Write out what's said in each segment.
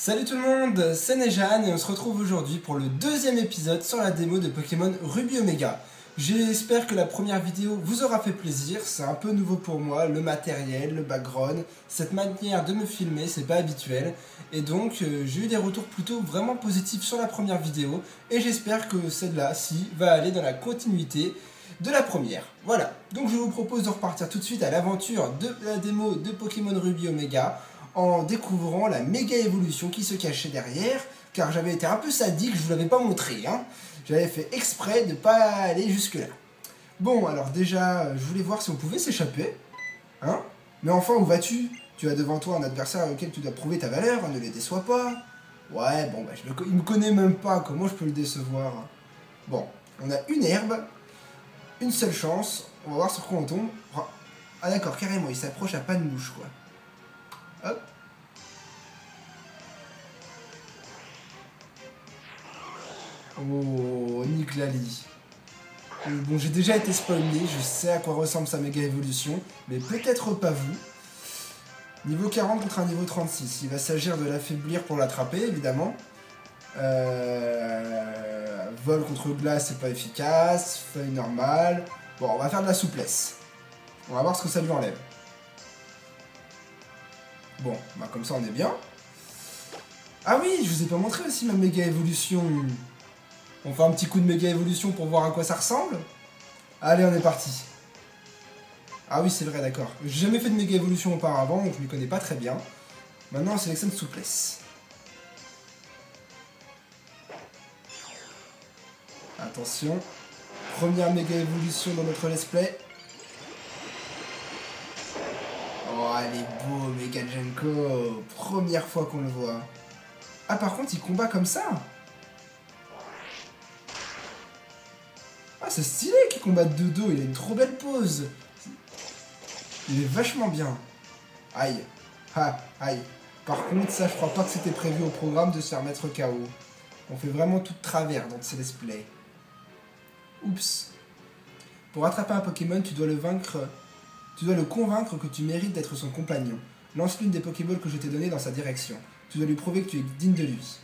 Salut tout le monde, c'est Nejan et on se retrouve aujourd'hui pour le deuxième épisode sur la démo de Pokémon Ruby Omega. J'espère que la première vidéo vous aura fait plaisir, c'est un peu nouveau pour moi, le matériel, le background, cette manière de me filmer, c'est pas habituel. Et donc j'ai eu des retours plutôt vraiment positifs sur la première vidéo et j'espère que celle-là-ci va aller dans la continuité de la première. Voilà, donc je vous propose de repartir tout de suite à l'aventure de la démo de Pokémon Ruby Omega en découvrant la méga évolution qui se cachait derrière, car j'avais été un peu sadique, je vous l'avais pas montré, hein. J'avais fait exprès de pas aller jusque là. Bon, alors déjà, je voulais voir si on pouvait s'échapper, hein. Mais enfin, où vas-tu? Tu as devant toi un adversaire auquel tu dois prouver ta valeur, ne les déçois pas. Ouais, bon, bah, il me connaît même pas, comment je peux le décevoir? Bon, on a une herbe, une seule chance, on va voir sur quoi on tombe. Ah d'accord, carrément, il s'approche à pas de mouche, quoi. Hop. Oh, Niglali. Bon, j'ai déjà été spoilé, je sais à quoi ressemble sa méga évolution, mais peut-être pas vous. Niveau 40 contre un niveau 36, il va s'agir de l'affaiblir pour l'attraper, évidemment. Vol contre glace, c'est pas efficace. Feuille normale. Bon, on va faire de la souplesse. On va voir ce que ça lui enlève. Bon, bah comme ça on est bien. Ah oui, je vous ai pas montré aussi ma méga évolution. On fait un petit coup de méga évolution pour voir à quoi ça ressemble. Allez, on est parti. Ah oui, c'est vrai, d'accord. J'ai jamais fait de méga évolution auparavant, donc je m'y connais pas très bien. Maintenant, on sélectionne souplesse. Attention. Première méga évolution dans notre let's play. Oh, elle est beau, Megajenko. Première fois qu'on le voit. Ah, par contre, il combat comme ça. Ah, c'est stylé qu'il combatte de dos. Il a une trop belle pose. Il est vachement bien. Aïe. Ah, aïe. Par contre, ça, je crois pas que c'était prévu au programme de se faire mettre KO. On fait vraiment tout de travers dans ces let's play. Oups. Pour attraper un Pokémon, tu dois le convaincre que tu mérites d'être son compagnon. Lance l'une des Pokéballs que je t'ai données dans sa direction. Tu dois lui prouver que tu es digne de lui.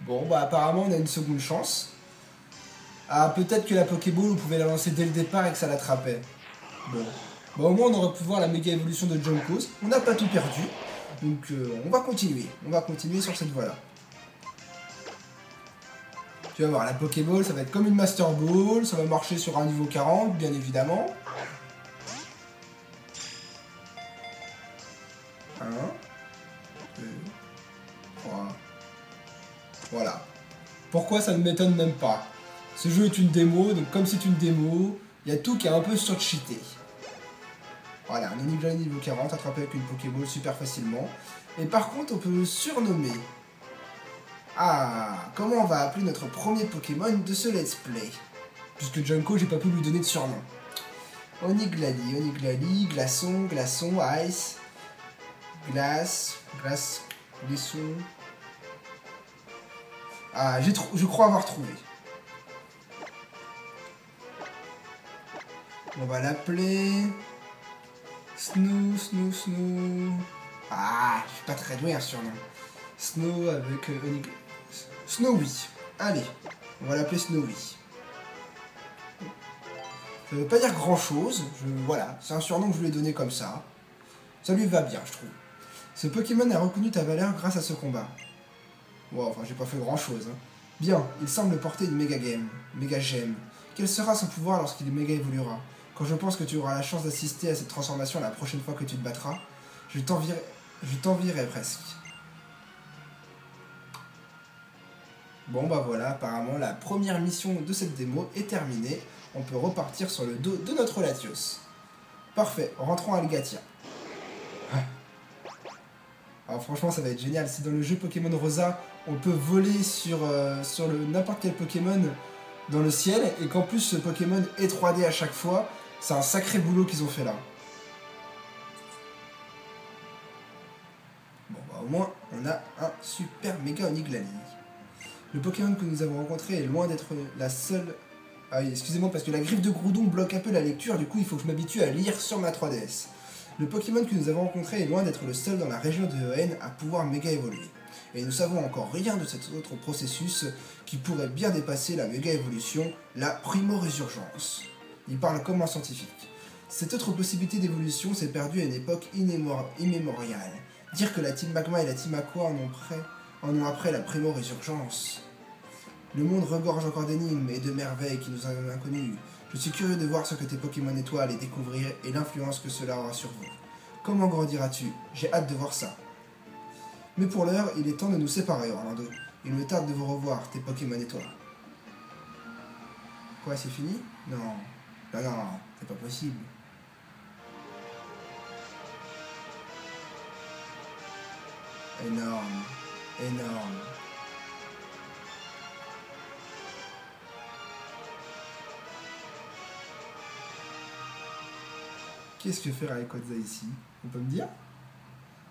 Bon, bah apparemment on a une seconde chance. Ah, peut-être que la Pokéball, on pouvait la lancer dès le départ et que ça l'attrapait. Bon. Bah au moins on aurait pu voir la méga évolution de Junkos. On n'a pas tout perdu. Donc on va continuer. On va continuer sur cette voie-là. Tu vas voir, la Pokéball, ça va être comme une Master Ball. Ça va marcher sur un niveau 40, bien évidemment. 1, 2, 3. Voilà. Pourquoi ça ne m'étonne même pas? Ce jeu est une démo, donc comme c'est une démo, il y a tout qui est un peu surcheaté. Voilà, on est déjà niveau 40, attrapé avec une Pokéball super facilement. Et par contre, on peut le surnommer. Ah, comment on va appeler notre premier Pokémon de ce let's play? Puisque Junko, j'ai pas pu lui donner de surnom. Oniglali, Glaçon, Ice, Glace, Glaçon. Ah, je crois avoir trouvé. On va l'appeler... Snow. Ah, je suis pas très doué en surnom. Snow avec Snowy. Allez, on va l'appeler Snowy. Ça veut pas dire grand chose. Voilà, c'est un surnom que je lui ai donné comme ça. Ça lui va bien, je trouve. Ce Pokémon a reconnu ta valeur grâce à ce combat. Wow, enfin, j'ai pas fait grand chose. Hein. Bien, il semble porter une méga gemme. Quel sera son pouvoir lorsqu'il méga évoluera? Quand je pense que tu auras la chance d'assister à cette transformation la prochaine fois que tu te battras, je t'envierai presque. Bon bah voilà, apparemment la première mission de cette démo est terminée. On peut repartir sur le dos de notre Latios. Parfait, rentrons à Algatia. Alors franchement ça va être génial, si dans le jeu Pokémon Rosa, on peut voler sur n'importe quel Pokémon dans le ciel, et qu'en plus ce Pokémon est 3D à chaque fois, c'est un sacré boulot qu'ils ont fait là. Bon bah au moins, on a un super méga Oniglali. Le Pokémon que nous avons rencontré est loin d'être la seule... Ah oui, excusez-moi parce que la griffe de Groudon bloque un peu la lecture, du coup il faut que je m'habitue à lire sur ma 3DS. Le Pokémon que nous avons rencontré est loin d'être le seul dans la région de Hoenn à pouvoir méga évoluer. Et nous savons encore rien de cet autre processus qui pourrait bien dépasser la méga-évolution, la primo-résurgence. Il parle comme un scientifique. Cette autre possibilité d'évolution s'est perdue à une époque immémoriale. Dire que la Team Magma et la Team Aqua en ont après la primo-résurgence. Le monde regorge encore d'énigmes et de merveilles qui nous sont inconnues. Je suis curieux de voir ce que tes Pokémon étoiles et découvrir et l'influence que cela aura sur vous. Comment grandiras-tu? J'ai hâte de voir ça. Mais pour l'heure, il est temps de nous séparer, Orlando. Il me tarde de vous revoir, tes Pokémon étoiles. Quoi, c'est fini? Non. Non, c'est pas possible. Énorme. Énorme. Qu'est-ce que faire avec Rayquaza ici? On peut me dire?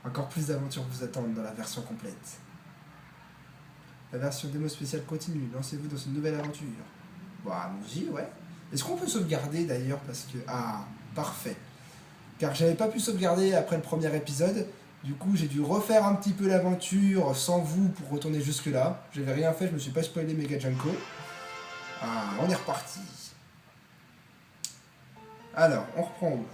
Encore plus d'aventures vous attendent dans la version complète. La version démo spéciale continue, lancez-vous dans une nouvelle aventure. Bon, allons-y, ouais. Est-ce qu'on peut sauvegarder d'ailleurs? Parce que... Ah, parfait. Car j'avais pas pu sauvegarder après le premier épisode. Du coup, j'ai dû refaire un petit peu l'aventure sans vous pour retourner jusque-là. J'avais rien fait, je me suis pas spoilé Mega Junko. Ah, on est reparti. Alors, on reprend où?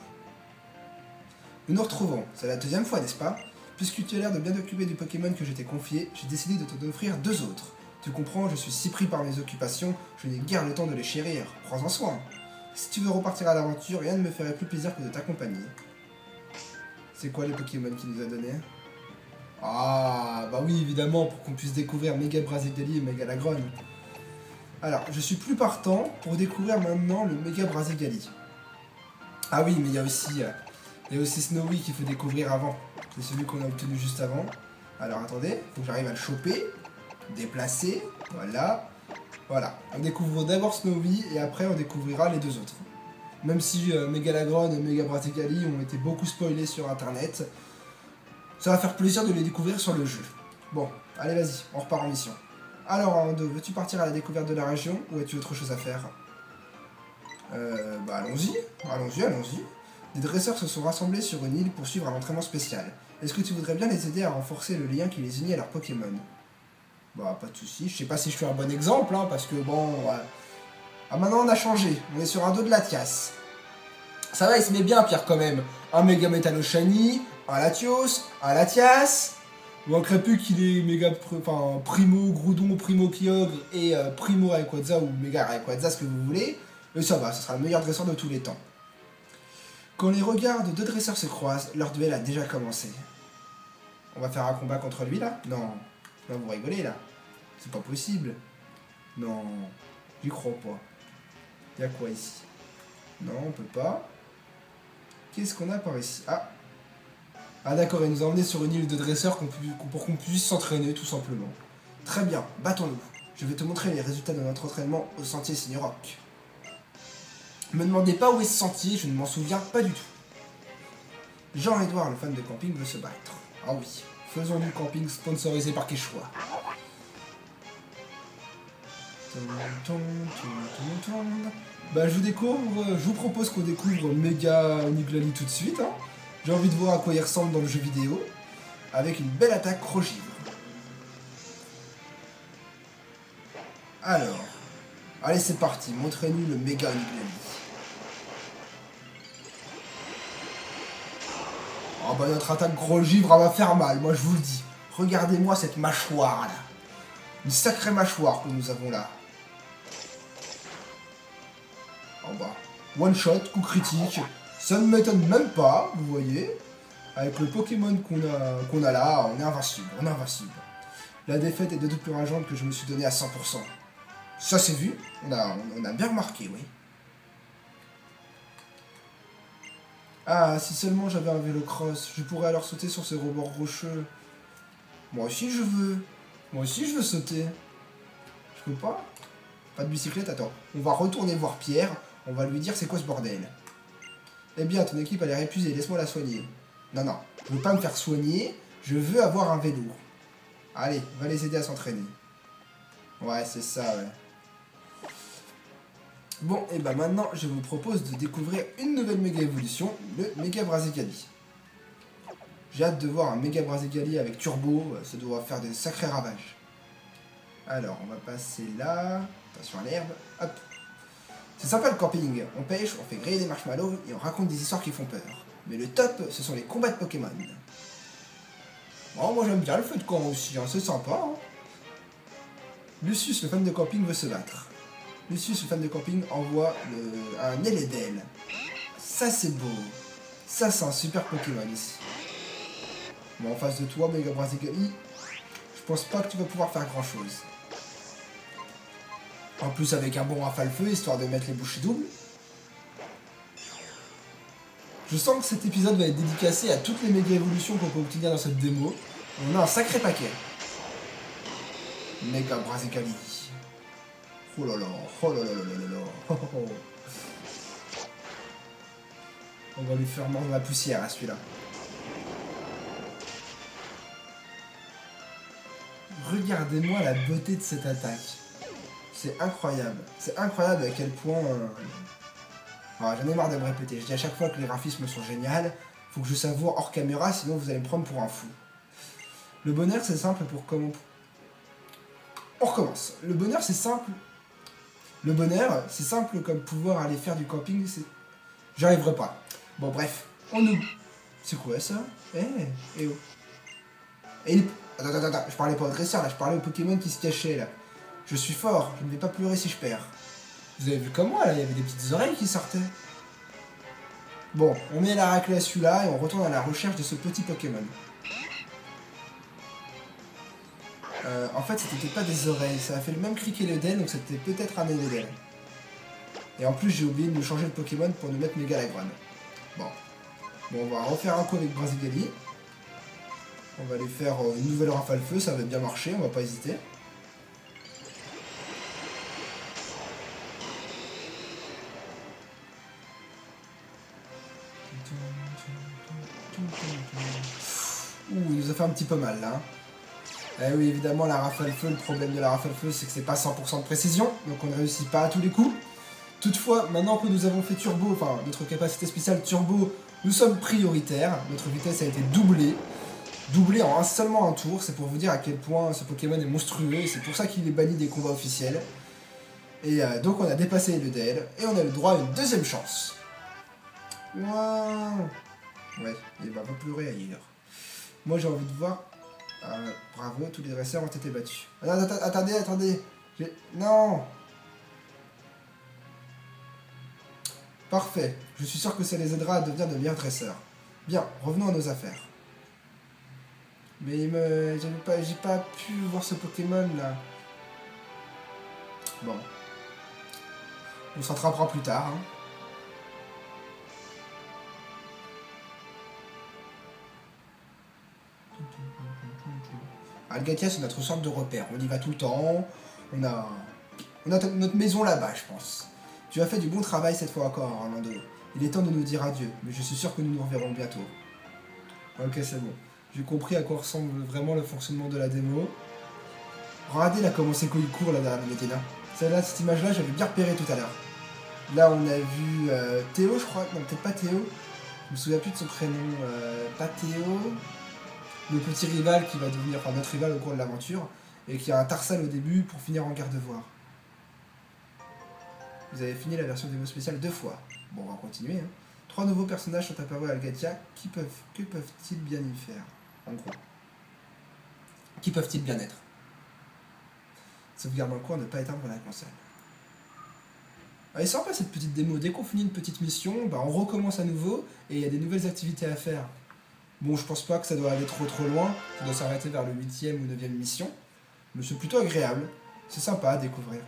Nous nous retrouvons, c'est la deuxième fois, n'est-ce pas? Puisque tu as l'air de bien t'occuper du Pokémon que je t'ai confié, j'ai décidé de t'en offrir 2 autres. Tu comprends, je suis si pris par mes occupations, je n'ai guère le temps de les chérir. Prends-en soin. Si tu veux repartir à l'aventure, rien ne me ferait plus plaisir que de t'accompagner. C'est quoi les Pokémon qu'il nous a donnés? Ah, bah oui, évidemment, pour qu'on puisse découvrir Mega Brazigali et Mega Lagron. Alors, je suis plus partant pour découvrir maintenant le Mega Brazigali. Ah oui, mais il y a aussi Snowy qu'il faut découvrir avant. C'est celui qu'on a obtenu juste avant. Alors attendez, faut que j'arrive à le choper. Déplacer. Voilà. Voilà. On découvre d'abord Snowy et après on découvrira les 2 autres. Même si Mega Lagron et Mega Brazigali ont été beaucoup spoilés sur internet, ça va faire plaisir de les découvrir sur le jeu. Bon, allez vas-y, on repart en mission. Alors Orlando, veux-tu partir à la découverte de la région ou as-tu autre chose à faire? Bah allons-y. Des dresseurs se sont rassemblés sur une île pour suivre un entraînement spécial. Est-ce que tu voudrais bien les aider à renforcer le lien qui les unit à leurs Pokémon? Bah pas de soucis, je sais pas si je suis un bon exemple, hein, parce que bon... Ah maintenant on a changé, on est sur un dos de Latias. Ça va, il se met bien Pierre quand même. Un Mega Métallo Shiny, un Latios, un Latias. Il manquerait plus qu'il est méga... Enfin, Primo Groudon, Primo Kyogre et Primo Rayquaza ou Mega Rayquaza, ce que vous voulez. Mais ça va, ce sera le meilleur dresseur de tous les temps. Quand les regards de 2 dresseurs se croisent, leur duel a déjà commencé. On va faire un combat contre lui là? Non. Non, vous rigolez là. C'est pas possible. Non. J'y crois pas. Y'a quoi ici? Non, on peut pas. Qu'est-ce qu'on a par ici? Ah. Ah d'accord, il nous a emmenés sur une île de dresseurs pour qu'on puisse s'entraîner tout simplement. Très bien, battons-nous. Je vais te montrer les résultats de notre entraînement au sentier Signorock. Me demandez pas où est ce sentier, je ne m'en souviens pas du tout. Jean-Edouard, le fan de camping, veut se battre. Ah oui, faisons du camping sponsorisé par Quechua. Bah je vous propose qu'on découvre Mega Niglali tout de suite. Hein. J'ai envie de voir à quoi il ressemble dans le jeu vidéo. Avec une belle attaque crogivre. Alors, allez c'est parti, montrez-nous le Mega Niglali. Oh bah notre attaque gros givre elle va faire mal, moi je vous le dis. Regardez-moi cette mâchoire là. Une sacrée mâchoire que nous avons là. Oh bah, one shot, coup critique. Ça ne m'étonne même pas, vous voyez. Avec le Pokémon qu'on a là, on est invincible, La défaite est d'autant plus rageante que je me suis donné à 100%. Ça c'est vu, on a bien remarqué, oui. Ah, si seulement j'avais un vélo cross, je pourrais alors sauter sur ce rebord rocheux. Moi aussi je veux sauter. Je peux pas? Pas de bicyclette, attends. On va retourner voir Pierre, on va lui dire c'est quoi ce bordel. Eh bien, ton équipe a l'air épuisée, laisse-moi la soigner. Non, je veux pas me faire soigner, je veux avoir un vélo. Allez, va les aider à s'entraîner. Ouais, c'est ça, ouais. Bon, et bah maintenant, je vous propose de découvrir une nouvelle méga évolution, le Mega Brazigali. J'ai hâte de voir un méga Brazigali avec turbo, ça doit faire des sacrés ravages. Alors, on va passer là. Attention à l'herbe. Hop. C'est sympa le camping. On pêche, on fait griller des marshmallows et on raconte des histoires qui font peur. Mais le top, ce sont les combats de Pokémon. Bon, moi j'aime bien le feu de camp aussi, hein, c'est sympa. Hein. Lucius, le fan de camping, veut se battre. Lucius, le fan de camping, envoie un Eledel. Ça c'est beau. Ça c'est un super Pokémon ici. Bon, en face de toi, Mega Brazigali, je pense pas que tu vas pouvoir faire grand chose. En plus avec un bon rafale-feu, histoire de mettre les bouchées doubles. Je sens que cet épisode va être dédicacé à toutes les méga évolutions qu'on peut obtenir dans cette démo. On a un sacré paquet. Mega Brazigali. Oh là là, oh là là là là là. Oh, oh, oh. On va lui faire mordre la poussière à celui-là. Regardez-moi la beauté de cette attaque. C'est incroyable. C'est incroyable à quel point... Ah, j'en ai marre de me répéter. Je dis à chaque fois que les graphismes sont géniaux. Faut que je savoure hors caméra, sinon vous allez me prendre pour un fou. Le bonheur, c'est simple pour comment... On recommence. Le bonheur, c'est simple. Le bonheur, c'est simple comme pouvoir aller faire du camping. J'y arriverai pas. Bon, bref. On oublie. C'est quoi ça? Oh. Et attends, je parlais pas au dresseur là, je parlais au Pokémon qui se cachait là. Je suis fort, je ne vais pas pleurer si je perds. Vous avez vu comme moi là, il y avait des petites oreilles qui sortaient. Bon, on met la raclée à celui-là et on retourne à la recherche de ce petit Pokémon. En fait, c'était pas des oreilles, ça a fait le même cri qu'Eledel, donc c'était peut-être un Eledel. Et en plus, j'ai oublié de nous changer de Pokémon pour nous mettre Megalagron. Bon, on va refaire un coup avec Brazigali. On va aller faire une nouvelle rafale feu, ça va bien marcher, on va pas hésiter. Ouh, il nous a fait un petit peu mal là. Eh oui, évidemment, la rafale feu, le problème de la rafale feu, c'est que c'est pas 100% de précision, donc on ne réussit pas à tous les coups. Toutefois, maintenant que nous avons fait turbo, enfin notre capacité spéciale turbo, nous sommes prioritaires. Notre vitesse a été doublée. Doublée en seulement un tour, c'est pour vous dire à quel point ce Pokémon est monstrueux, et c'est pour ça qu'il est banni des combats officiels. Et donc on a dépassé le DL, et on a le droit à une deuxième chance. Waouh. Ouais, il va pas pleurer ailleurs. Moi j'ai envie de voir... bravo, tous les dresseurs ont été battus. Attendez. Non. Parfait, je suis sûr que ça les aidera à devenir de meilleurs dresseurs. Bien, revenons à nos affaires. Mais j'ai pas pu voir ce Pokémon là. Bon. On se rattrapera plus tard. Hein. Algatia, c'est notre sorte de repère. On y va tout le temps. On a notre maison là-bas, je pense. Tu as fait du bon travail cette fois encore, Orlando. Il est temps de nous dire adieu, mais je suis sûr que nous nous reverrons bientôt. Ok, c'est bon. J'ai compris à quoi ressemble vraiment le fonctionnement de la démo. Regardez là comment c'est il court là derrière la Medina. Celle-là, cette image-là, j'avais bien repéré tout à l'heure. Là, on a vu Théo, je crois. Non, peut-être pas Théo. Je me souviens plus de son prénom. Pas Théo. Le petit rival qui va devenir, enfin notre rival au cours de l'aventure. Et qui a un Tarsal au début pour finir en garde-voir. Vous avez fini la version démo spéciale 2 fois. Bon, on va continuer. Hein. 3 nouveaux personnages sont apparus à Algatia. Que peuvent-ils bien y faire? En gros. Qui peuvent-ils bien être? Sauvegarde en cours, ne pas éteindre la console. Elle est sympa cette petite démo. Dès qu'on finit une petite mission, bah, on recommence à nouveau et il y a des nouvelles activités à faire. Bon, je pense pas que ça doit aller trop loin. Ça doit s'arrêter vers le 8e ou 9e mission. Mais c'est plutôt agréable. C'est sympa à découvrir.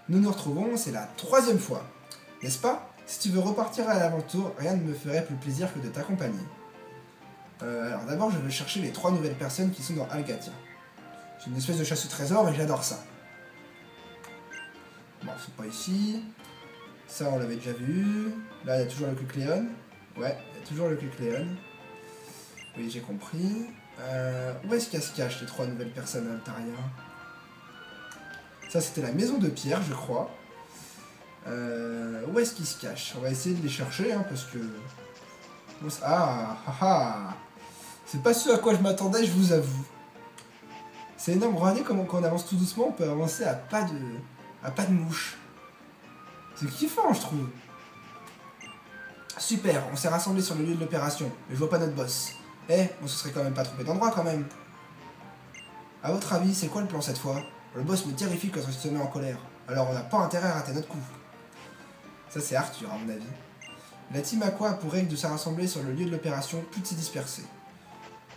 Nous nous retrouvons, c'est la 3e fois. N'est-ce pas? Si tu veux repartir à l'aventure, rien ne me ferait plus plaisir que de t'accompagner. Alors d'abord, je vais chercher les 3 nouvelles personnes qui sont dans Algatia. C'est une espèce de chasse au trésor et j'adore ça. Bon, c'est pas ici. Ça, on l'avait déjà vu. Là, il y a toujours le Kecleon. Ouais, il y a toujours le Kecleon. Oui, j'ai compris. Où est-ce qu'elles se cachent, les 3 nouvelles personnes à Altaria? Ça, c'était la maison de pierre, je crois. Où est-ce qu'ils se cachent? On va essayer de les chercher, hein, parce que... Ah, ah, ah. C'est pas ce à quoi je m'attendais, je vous avoue. C'est énorme, regardez comment quand on avance tout doucement, on peut avancer à pas de mouche. C'est kiffant, je trouve. Super, on s'est rassemblés sur le lieu de l'opération, mais je vois pas notre boss. Eh, on se serait quand même pas trompé d'endroit quand même. A votre avis, c'est quoi le plan cette fois? Le boss me terrifie quand il se met en colère. Alors on n'a pas intérêt à rater notre coup. Ça c'est Arthur à mon avis. La team Aqua a pour règle de se rassembler sur le lieu de l'opération, puis de s'y disperser.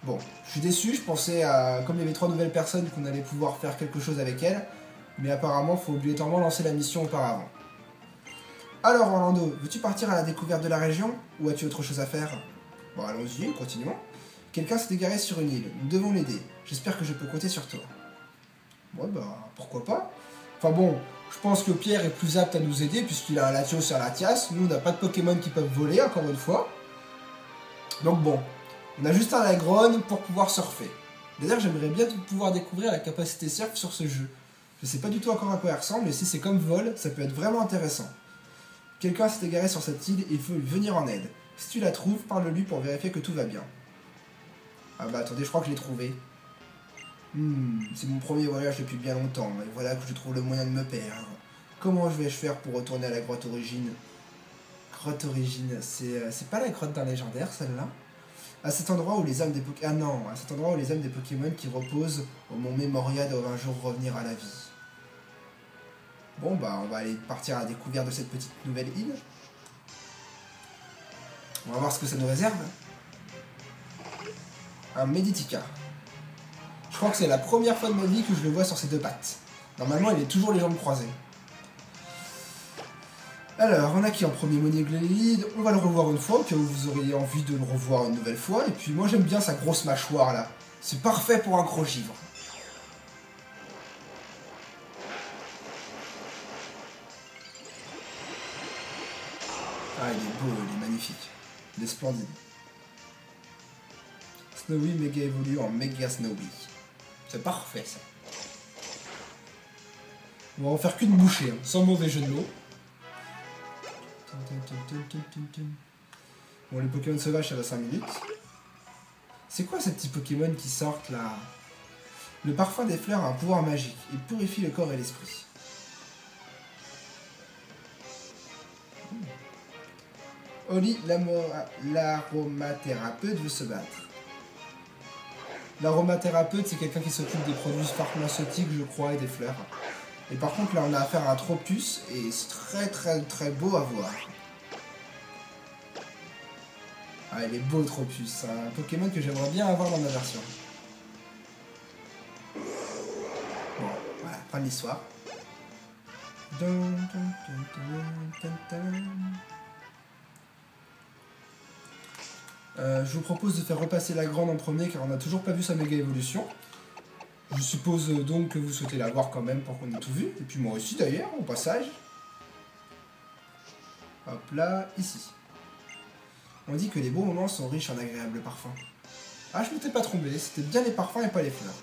Bon, je suis déçu, je pensais à, comme il y avait 3 nouvelles personnes, qu'on allait pouvoir faire quelque chose avec elles, mais apparemment, faut obligatoirement lancer la mission auparavant. Alors Orlando, veux-tu partir à la découverte de la région, ou as-tu autre chose à faire? Bon, allons-y, continuons. Quelqu'un s'est égaré sur une île, nous devons l'aider. J'espère que je peux compter sur toi. Ouais, bah, pourquoi pas. Enfin bon, je pense que Pierre est plus apte à nous aider, puisqu'il a un Latios et un Latias. Nous, on n'a pas de Pokémon qui peuvent voler, encore une fois. Donc bon, on a juste un Lagron pour pouvoir surfer. D'ailleurs, j'aimerais bien pouvoir découvrir la capacité surf sur ce jeu. Je sais pas du tout encore à quoi elle ressemble, mais si c'est comme vol, ça peut être vraiment intéressant. Quelqu'un s'est égaré sur cette île et il faut lui venir en aide. Si tu la trouves, parle-lui pour vérifier que tout va bien. Ah bah attendez, je crois que je l'ai trouvé. C'est mon premier voyage depuis bien longtemps, et voilà que je trouve le moyen de me perdre. Comment vais-je faire pour retourner à la grotte origine? Grotte origine, c'est pas la grotte d'un légendaire, celle-là? À cet endroit où les âmes des Pokémon... Ah non, à cet endroit où les âmes des Pokémon qui reposent au mont Memoria doivent un jour revenir à la vie. Bon bah on va aller partir à la découverte de cette petite nouvelle île. On va voir ce que ça nous réserve. Un Meditica. Je crois que c'est la première fois de ma vie que je le vois sur ses 2 pattes. Normalement il est toujours les jambes croisées. Alors, on a qui en premier? Monigléide, on va le revoir une fois, au cas où vous auriez envie de le revoir une nouvelle fois. Et puis moi j'aime bien sa grosse mâchoire là. C'est parfait pour un gros givre. Ah, il est beau, il est magnifique. Il est splendide. Snowy méga évolue en méga Snowy. C'est parfait ça. On va en faire qu'une bouchée, hein, sans mauvais jeu de mots. Bon, les Pokémon sauvages, ça va 5 minutes. C'est quoi ces petits Pokémon qui sortent là? Le parfum des fleurs a un pouvoir magique. Il purifie le corps et l'esprit. Oli, l'aromathérapeute, veut se battre. L'aromathérapeute, c'est quelqu'un qui s'occupe des produits pharmaceutiques, je crois, et des fleurs. Et par contre, là, on a affaire à un Tropius, et c'est très très très beau à voir. Ah, il est beau, Tropius. C'est un Pokémon que j'aimerais bien avoir dans ma version. Bon, voilà, fin de l'histoire. Je vous propose de faire repasser la grande en premier, car on n'a toujours pas vu sa méga évolution. Je suppose donc que vous souhaitez la voir quand même pour qu'on ait tout vu. Et puis moi aussi d'ailleurs, au passage. Hop là, ici. On dit que les beaux moments sont riches en agréables parfums. Ah, je m'étais pas trompé, c'était bien les parfums et pas les fleurs.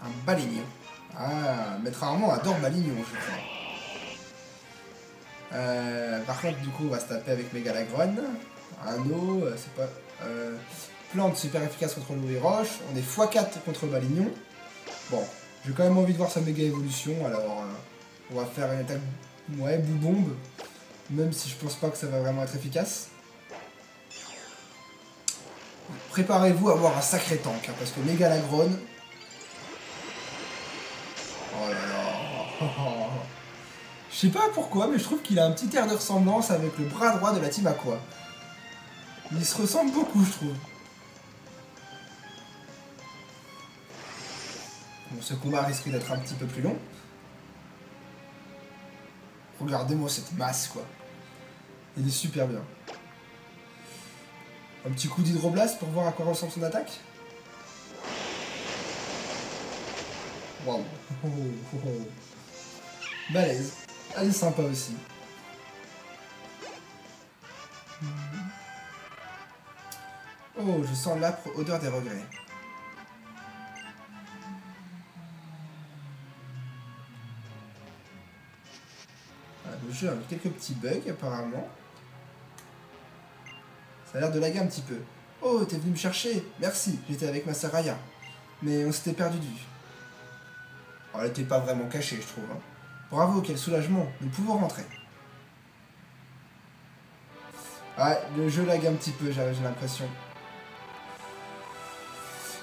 Un Balignon. Ah, Maître Armand adore Balignon, je crois. Par contre, du coup, on va se taper avec Mégalagron. Un eau, c'est pas... plante super efficace contre l'eau et roche. On est x4 contre Balignon. Bon, j'ai quand même envie de voir sa méga évolution, alors on va faire une attaque, ouais, boubombe, même si je pense pas que ça va vraiment être efficace. Préparez-vous à avoir un sacré tank, hein, parce que Mégalagron... Oh là là. Je sais pas pourquoi, mais je trouve qu'il a un petit air de ressemblance avec le bras droit de la team Aqua. Ils se ressemblent beaucoup, je trouve. Bon, ce combat risque d'être un petit peu plus long. Regardez-moi cette masse, quoi. Il est super bien. Un petit coup d'hydroblast pour voir à quoi ressemble son attaque. Waouh. Balèze. Elle est sympa aussi. Oh, je sens l'âpre odeur des regrets. Le jeu avec quelques petits bugs apparemment. Ça a l'air de laguer un petit peu. Oh, t'es venu me chercher? Merci, j'étais avec ma sœur Aya. Mais on s'était perdu de vue. Oh, elle était pas vraiment cachée, je trouve. Hein. Bravo, quel soulagement, nous pouvons rentrer. Ouais, le jeu lag un petit peu, j'ai l'impression.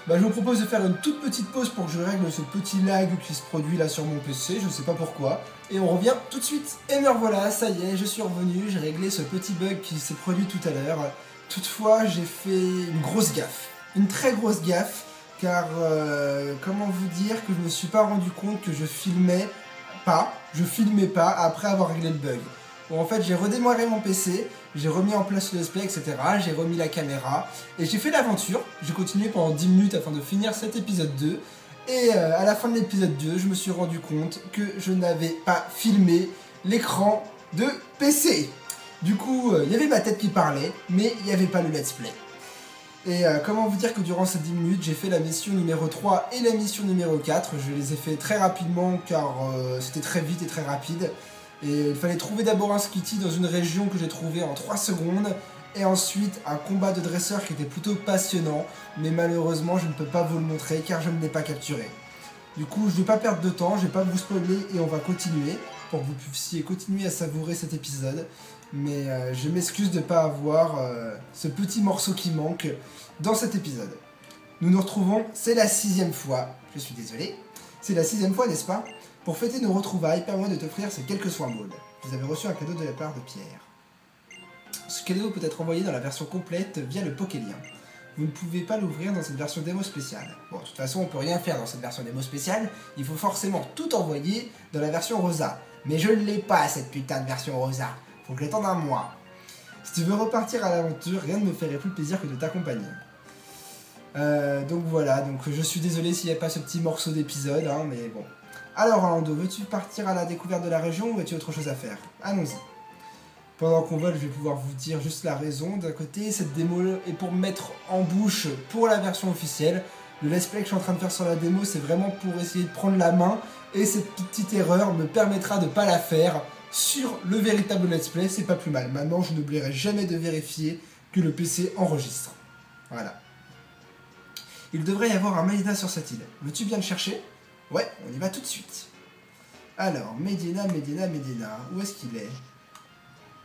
Bah, je vous propose de faire une toute petite pause pour que je règle ce petit lag qui se produit là sur mon PC, je sais pas pourquoi. Et on revient tout de suite. Et me revoilà, ça y est, je suis revenu, j'ai réglé ce petit bug qui s'est produit tout à l'heure. Toutefois, j'ai fait une grosse gaffe. Une très grosse gaffe, car comment vous dire que je me suis pas rendu compte que je filmais pas après avoir réglé le bug. Bon, en fait, j'ai redémarré mon PC, j'ai remis en place le display, etc. J'ai remis la caméra et j'ai fait l'aventure. J'ai continué pendant 10 minutes afin de finir cet épisode 2. Et à la fin de l'épisode 2, je me suis rendu compte que je n'avais pas filmé l'écran de PC. Du coup, il y avait ma tête qui parlait, mais il n'y avait pas le let's play. Et comment vous dire que durant ces 10 minutes, j'ai fait la mission numéro 3 et la mission numéro 4. Je les ai fait très rapidement car c'était très vite et très rapide. Et il fallait trouver d'abord un Skitty dans une région que j'ai trouvé en 3 secondes. Et ensuite un combat de dresseur qui était plutôt passionnant. Mais malheureusement je ne peux pas vous le montrer car je ne l'ai pas capturé. Du coup je ne vais pas perdre de temps, je ne vais pas vous spoiler et on va continuer. Pour que vous puissiez continuer à savourer cet épisode. Mais je m'excuse de ne pas avoir ce petit morceau qui manque dans cet épisode. Nous nous retrouvons, c'est la 6e fois. Je suis désolé. C'est la 6e fois, n'est-ce pas? Pour fêter nos retrouvailles, permets-moi de t'offrir ces quelques soins maudes. Vous avez reçu un cadeau de la part de Pierre. Ce cadeau peut être envoyé dans la version complète via le Pokélien. Vous ne pouvez pas l'ouvrir dans cette version démo spéciale. Bon, de toute façon, on peut rien faire dans cette version démo spéciale. Il faut forcément tout envoyer dans la version rosa. Mais je ne l'ai pas, cette putain de version rosa. Faut que j'attende un mois. Si tu veux repartir à l'aventure, rien ne me ferait plus plaisir que de t'accompagner. Donc voilà, donc je suis désolé s'il n'y a pas ce petit morceau d'épisode, hein, mais bon. Alors Orlando, veux-tu partir à la découverte de la région ou as-tu autre chose à faire? Allons-y. Pendant qu'on vole, je vais pouvoir vous dire juste la raison. D'un côté, cette démo est pour mettre en bouche pour la version officielle. Le let's play que je suis en train de faire sur la démo, c'est vraiment pour essayer de prendre la main. Et cette petite erreur me permettra de ne pas la faire sur le véritable let's play, c'est pas plus mal. Maintenant, je n'oublierai jamais de vérifier que le PC enregistre. Voilà. Il devrait y avoir un Medina sur cette île. Veux-tu bien le chercher? Ouais, on y va tout de suite. Alors, Medina. Où est-ce qu'il est?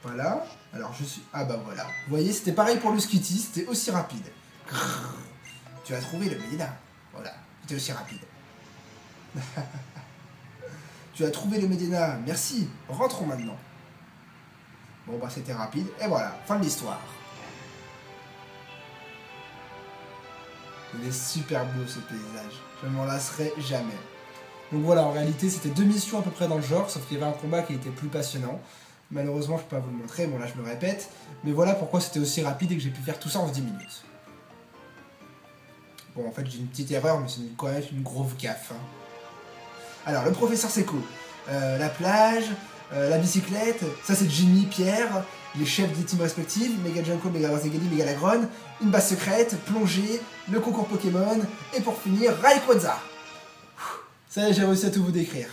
Voilà. Alors, je suis... Ah bah voilà. Vous voyez, c'était pareil pour le Skitty, c'était aussi rapide. Grrr. Tu as trouvé le Medina. Voilà, c'était aussi rapide. Tu as trouvé le Medina, merci. Rentrons maintenant. Bon bah c'était rapide, et voilà, fin de l'histoire. Il est super beau ce paysage, je ne m'en lasserai jamais. Donc voilà, en réalité c'était 2 missions à peu près dans le genre, sauf qu'il y avait un combat qui était plus passionnant. Malheureusement je ne peux pas vous le montrer, bon là je me répète. Mais voilà pourquoi c'était aussi rapide et que j'ai pu faire tout ça en 10 minutes. Bon en fait j'ai une petite erreur, mais c'est quand même une grosse gaffe. Hein. Alors le professeur Seco, la plage, la bicyclette, ça c'est Jimmy, Pierre, les chefs des teams respectives, Mega Junko, Mega Rosegali, Mega Lagron, une base secrète, plongée, le concours Pokémon, et pour finir, Rayquaza. Ça y est, j'ai réussi à tout vous décrire.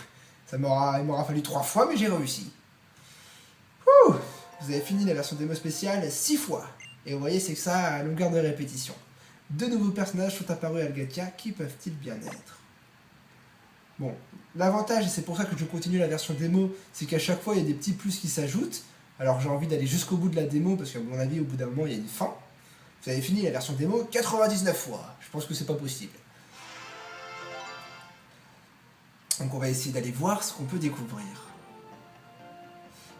Il m'aura fallu 3 fois, mais j'ai réussi. Ouh, vous avez fini la version démo spéciale 6 fois. Et vous voyez, c'est que ça à longueur de répétition. 2 nouveaux personnages sont apparus à Algatia, qui peuvent-ils bien être? Bon, l'avantage, et c'est pour ça que je continue la version démo, c'est qu'à chaque fois il y a des petits plus qui s'ajoutent. Alors j'ai envie d'aller jusqu'au bout de la démo, parce qu'à mon avis, au bout d'un moment, il y a une fin. Vous avez fini la version démo 99 fois. Je pense que c'est pas possible. Donc on va essayer d'aller voir ce qu'on peut découvrir.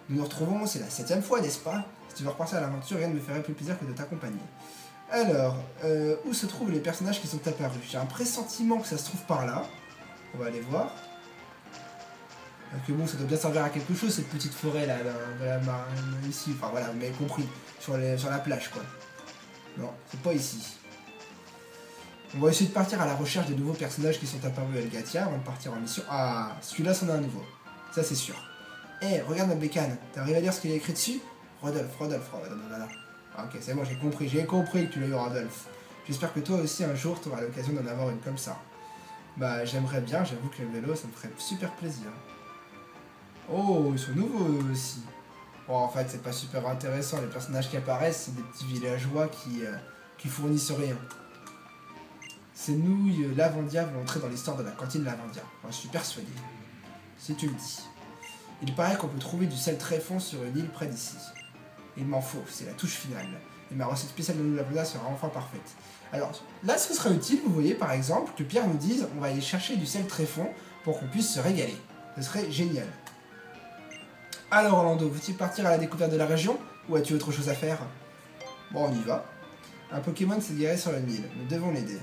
Nous nous retrouvons, c'est la 7e fois, n'est-ce pas? Si tu veux repartir à l'aventure, rien ne me ferait plus plaisir que de t'accompagner. Alors, où se trouvent les personnages qui sont apparus? J'ai un pressentiment que ça se trouve par là. On va aller voir. Que bon, ça doit bien servir à quelque chose, cette petite forêt là, de la marine, ici. Enfin voilà, vous m'avez compris. Sur la plage, quoi. Non, c'est pas ici. On va essayer de partir à la recherche des nouveaux personnages qui sont apparus à Algatia avant de partir en mission. Ah, celui-là, c'en a un nouveau. Ça, c'est sûr. Eh, regarde ma bécane. T'arrives à lire ce qu'il y a écrit dessus? Rodolphe. Ah, ok, c'est bon, j'ai compris que tu l'as eu, Rodolphe. J'espère que toi aussi, un jour, tu auras l'occasion d'en avoir une comme ça. Bah, j'aimerais bien, j'avoue que le vélo, ça me ferait super plaisir. Oh, ils sont nouveaux eux aussi. Bon, en fait, c'est pas super intéressant. Les personnages qui apparaissent, c'est des petits villageois qui fournissent rien. Ces nouilles Lavandia vont entrer dans l'histoire de la cantine Lavandia. J'en suis persuadé. Si tu le dis. Il paraît qu'on peut trouver du sel très fin sur une île près d'ici. Il m'en faut, c'est la touche finale. Et ma recette spéciale de nouilles Lavandia sera enfin parfaite. Alors, là, ce serait utile, vous voyez, par exemple, que Pierre nous dise on va aller chercher du sel très fond pour qu'on puisse se régaler. Ce serait génial. Alors, Orlando, veux-tu partir à la découverte de la région ou as-tu autre chose à faire? Bon, on y va. Un Pokémon s'est garé sur le Nil. Nous devons l'aider.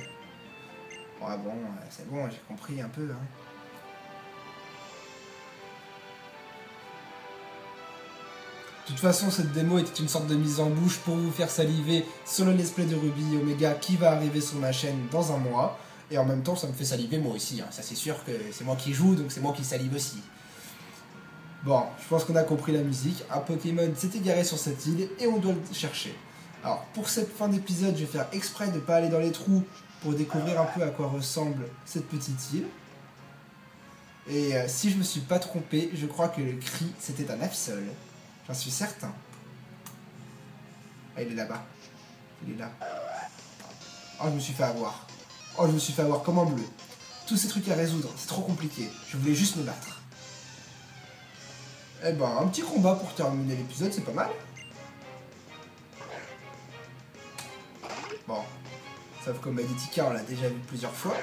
Ouais, bon, c'est bon, j'ai compris un peu. Hein. De toute façon, cette démo était une sorte de mise en bouche pour vous faire saliver sur le let's play de Ruby Omega qui va arriver sur ma chaîne dans un mois. Et en même temps, ça me fait saliver moi aussi. Hein. Ça, c'est sûr que c'est moi qui joue, donc c'est moi qui salive aussi. Bon, je pense qu'on a compris la musique. Un Pokémon s'est égaré sur cette île et on doit le chercher. Alors, pour cette fin d'épisode, je vais faire exprès de ne pas aller dans les trous pour découvrir un peu à quoi ressemble cette petite île. Et si je me suis pas trompé, je crois que le cri, c'était un Absol. J'en suis certain. Ah, il est là-bas. Il est là. Oh, je me suis fait avoir. Oh, je me suis fait avoir comme un bleu. Tous ces trucs à résoudre, c'est trop compliqué. Je voulais juste me battre. Eh ben, un petit combat pour terminer l'épisode, c'est pas mal. Bon. Sauf comme Meditica, on l'a déjà vu plusieurs fois.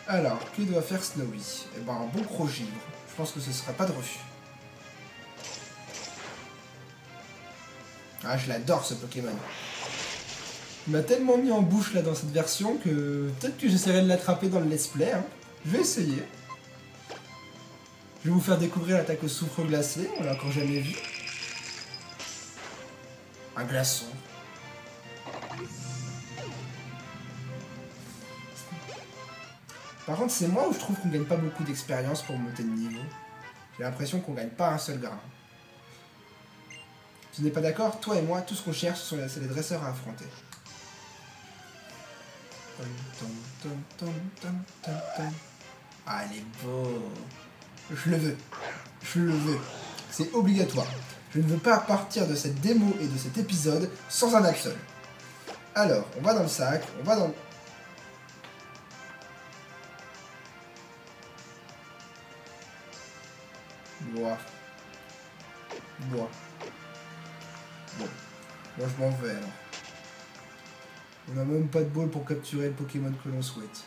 Alors, que doit faire Snowy? Eh ben, un bon gros givre. Je pense que ce sera pas de refus. Ah, je l'adore ce Pokémon. Il m'a tellement mis en bouche là dans cette version que peut-être que j'essaierai de l'attraper dans le let's play. Hein. Je vais essayer. Je vais vous faire découvrir l'attaque au soufre glacé, on l'a encore jamais vu. Un glaçon. Par contre, c'est moi où je trouve qu'on gagne pas beaucoup d'expérience pour monter de niveau. J'ai l'impression qu'on gagne pas un seul grain. Tu n'es pas d'accord? Toi et moi, tout ce qu'on cherche, c'est les dresseurs à affronter. Ah, il est beau. Je le veux. Je le veux. C'est obligatoire. Je ne veux pas partir de cette démo et de cet épisode sans un Absol. Alors, on va dans le sac, on va dans... Bois. Bois. Bon. Moi, je m'en vais, alors. On n'a même pas de ball pour capturer le Pokémon que l'on souhaite.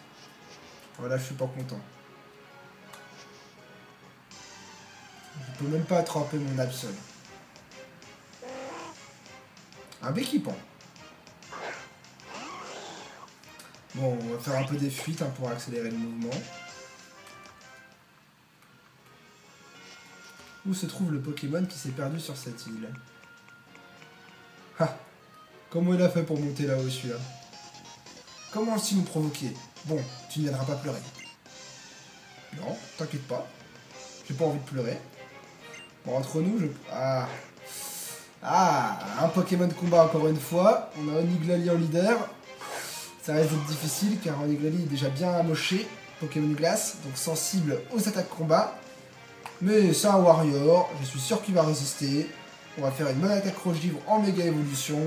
Voilà, je suis pas content. Je peux même pas attraper mon Absol. Un Béquipant. Bon, on va faire un peu des fuites hein, pour accélérer le mouvement. Où se trouve le Pokémon qui s'est perdu sur cette île? Ah! Comment il a fait pour monter là-haut celui-là? Comment as-tu nous provoquer? Bon, tu ne viendras pas pleurer. Non, t'inquiète pas. J'ai pas envie de pleurer. Bon, entre nous, je... Ah! Ah! Un Pokémon de combat encore une fois. On a Oniglali en leader. Ça risque d'être difficile car Oniglali est déjà bien amoché. Pokémon glace, donc sensible aux attaques combat. Mais c'est un warrior, je suis sûr qu'il va résister. On va faire une bonne attaque roche-givre en méga évolution.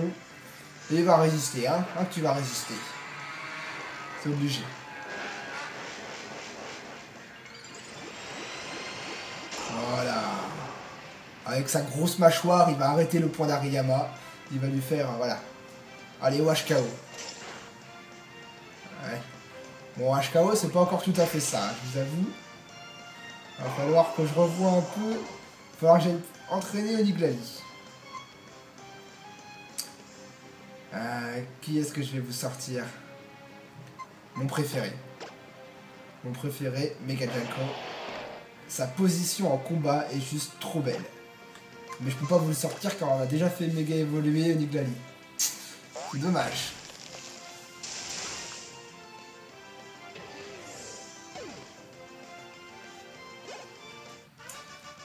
Et il va résister, hein, tu vas résister. C'est obligé. Voilà. Avec sa grosse mâchoire, il va arrêter le point d'Ariyama. Il va lui faire, voilà. Allez, au HKO. Ouais. Bon, HKO, c'est pas encore tout à fait ça, hein, je vous avoue. Il va falloir que je revoie un peu. Il va falloir que j'aille entraîner Oniglali. Qui est-ce que je vais vous sortir? Mon préféré. Mon préféré, Megajanko. Sa position en combat est juste trop belle. Mais je peux pas vous le sortir car on a déjà fait méga évoluer Oniglali. C'est dommage.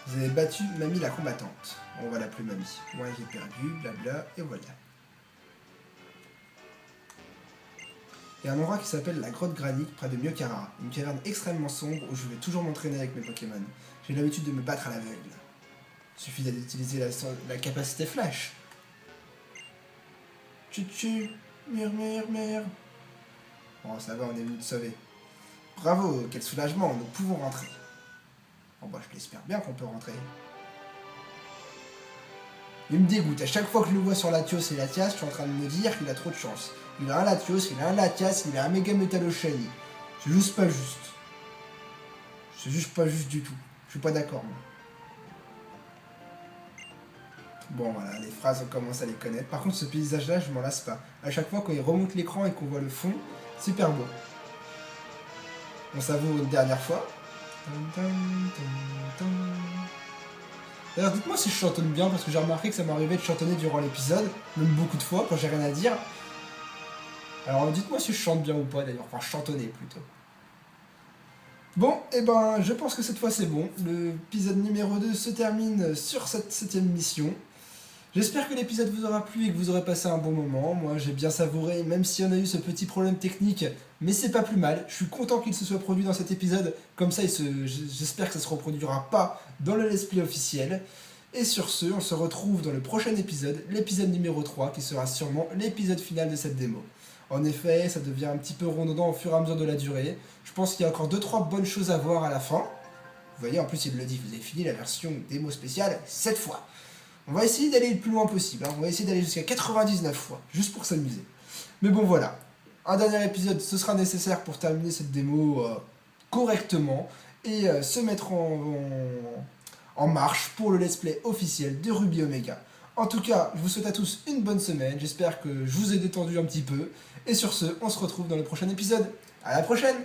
Vous avez battu Mamie la combattante. On va l'appeler Mamie. Moi j'ai perdu, blabla, et voilà. et un endroit qui s'appelle la grotte granique près de Myokara, une caverne extrêmement sombre où je vais toujours m'entraîner avec mes Pokémon. J'ai l'habitude de me battre à l'aveugle. Suffit d'utiliser la capacité flash. Tchu, murmure. Bon, ça va, on est venu te sauver. Bravo, quel soulagement, nous pouvons rentrer. Bon bah, je l'espère bien qu'on peut rentrer. Il me dégoûte, à chaque fois que je le vois sur Latios et Latias, je suis en train de me dire qu'il a trop de chance. Il a un Latios, il a un Latias, il a un Mega Metallo Shiny. C'est juste pas juste. C'est juste pas juste du tout. Je suis pas d'accord, moi. Bon voilà, les phrases on commence à les connaître. Par contre ce paysage là je m'en lasse pas. À chaque fois quand il remonte l'écran et qu'on voit le fond, super beau. On savoure une dernière fois. D'ailleurs dites-moi si je chantonne bien parce que j'ai remarqué que ça m'arrivait de chantonner durant l'épisode, même beaucoup de fois quand j'ai rien à dire. Alors dites-moi si je chante bien ou pas d'ailleurs, enfin chantonner plutôt. Bon, et ben je pense que cette fois c'est bon. L'épisode numéro 2 se termine sur cette 7ème mission. J'espère que l'épisode vous aura plu et que vous aurez passé un bon moment. Moi j'ai bien savouré, même si on a eu ce petit problème technique, mais c'est pas plus mal. Je suis content qu'il se soit produit dans cet épisode, comme ça j'espère que ça se reproduira pas dans le let's play officiel. Et sur ce, on se retrouve dans le prochain épisode, l'épisode numéro 3, qui sera sûrement l'épisode final de cette démo. En effet, ça devient un petit peu redondant au fur et à mesure de la durée. Je pense qu'il y a encore 2-3 bonnes choses à voir à la fin. Vous voyez, en plus il le dit, vous avez fini la version démo spéciale 7 fois. On va essayer d'aller le plus loin possible, hein. On va essayer d'aller jusqu'à 99 fois, juste pour s'amuser. Mais bon voilà, un dernier épisode, ce sera nécessaire pour terminer cette démo correctement et se mettre en marche pour le let's play officiel de Ruby Omega. En tout cas, je vous souhaite à tous une bonne semaine, j'espère que je vous ai détendu un petit peu, et sur ce, on se retrouve dans le prochain épisode. À la prochaine!